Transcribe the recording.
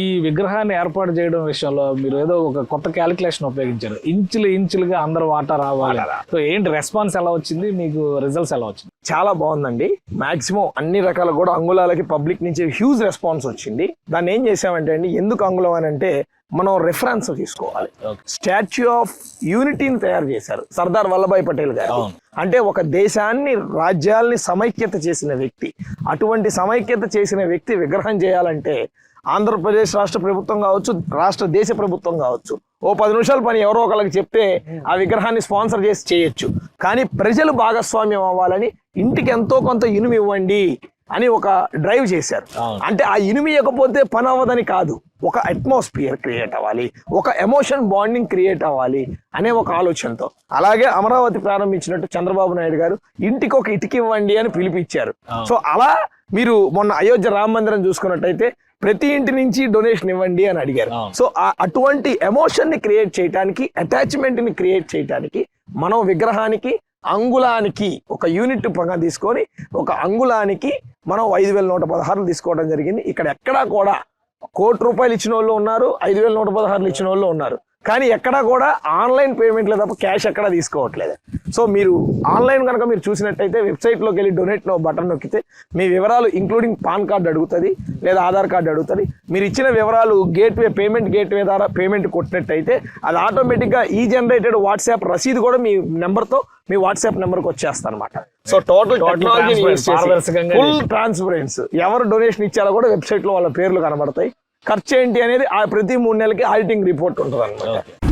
ఈ విగ్రహాన్ని ఏర్పాటు చేయడం విషయంలో మీరు ఏదో ఒక కొత్త క్యాలిక్యులేషన్ ఉపయోగించారు, ఇంచులుగా అందరు వాటా రావాలి. సో ఏంటి రెస్పాన్స్ ఎలా వచ్చింది, మీకు రిజల్ట్స్ ఎలా వచ్చింది? చాలా బాగుందండి. మాక్సిమం అన్ని రకాల కూడా అంగుళాలకి పబ్లిక్ నుంచి హ్యూజ్ రెస్పాన్స్ వచ్చింది. దాన్ని ఏం చేసామంటే అండి, ఎందుకు అంగుళం అని అంటే మనం రెఫరెన్స్ తీసుకోవాలి. స్టాచ్యూ ఆఫ్ యూనిటీని తయారు చేశారు సర్దార్ వల్లభాయ్ పటేల్ గారు. అంటే ఒక దేశాన్ని, రాజ్యాల్ని సమైక్యత చేసిన వ్యక్తి. అటువంటి సమైక్యత చేసిన వ్యక్తి విగ్రహం చేయాలంటే ఆంధ్రప్రదేశ్ రాష్ట్ర ప్రభుత్వం కావచ్చు, దేశ ప్రభుత్వం కావచ్చు, ఓ 10 నిమిషాల పని ఎవరో ఒకరికి చెప్తే ఆ విగ్రహాన్ని స్పాన్సర్ చేసి చేయొచ్చు. కానీ ప్రజలు భాగస్వామ్యం అవ్వాలని ఇంటికి ఎంతో కొంత ఇనుము ఇవ్వండి అని ఒక డ్రైవ్ చేశారు. అంటే ఆ ఇనుము ఇవ్వకపోతే పని అవ్వదని కాదు, ఒక అట్మాస్ఫియర్ క్రియేట్ అవ్వాలి, ఒక ఎమోషన్ బాండింగ్ క్రియేట్ అవ్వాలి అనే ఒక ఆలోచనతో. అలాగే అమరావతి ప్రారంభించినట్టు చంద్రబాబు నాయుడు గారు ఇంటికి ఒక ఇటుక ఇవ్వండి అని పిలిపించారు. సో అలా మీరు మొన్న అయోధ్య రామ మందిరం చూసుకున్నట్టయితే ప్రతి ఇంటి నుంచి డొనేషన్ ఇవ్వండి అని అడిగారు. సో అటువంటి ఎమోషన్ ని క్రియేట్ చేయడానికి, అటాచ్మెంట్ ని క్రియేట్ చేయడానికి మనం విగ్రహానికి అంగుళానికి ఒక యూనిట్ పగా తీసుకొని ఒక అంగుళానికి మనం 5,116 తీసుకోవడం జరిగింది. ఇక్కడ ఎక్కడా కూడా ₹1,00,00,000 ఇచ్చిన వాళ్ళు ఉన్నారు, 5,116 ఇచ్చిన వాళ్ళు ఉన్నారు. కానీ ఎక్కడా కూడా ఆన్లైన్ పేమెంట్లే తప్ప క్యాష్ ఎక్కడా తీసుకోవట్లేదు. సో మీరు ఆన్లైన్ కనుక మీరు చూసినట్టయితే వెబ్సైట్లోకి వెళ్ళి డొనేట్ బటన్ నొక్కితే మీ వివరాలు ఇంక్లూడింగ్ పాన్ కార్డు అడుగుతుంది, లేదా ఆధార్ కార్డు అడుగుతుంది. మీరు ఇచ్చిన వివరాలు పేమెంట్ గేట్వే ద్వారా పేమెంట్ కొట్టినట్టయితే అది ఆటోమేటిక్గా ఈ జనరేటెడ్ వాట్సాప్ రసీదు కూడా మీ నెంబర్తో మీ వాట్సాప్ నెంబర్కి వచ్చేస్తా అనమాట. So total technology full transparence. ఎవరు డొనేషన్ ఇచ్చారో కూడా వెబ్సైట్లో వాళ్ళ పేర్లు కనబడతాయి. ఖర్చు ఏంటి అనేది ప్రతి 3 నెలలకి ఆడిటింగ్ రిపోర్ట్ ఉంటుంది అనమాట.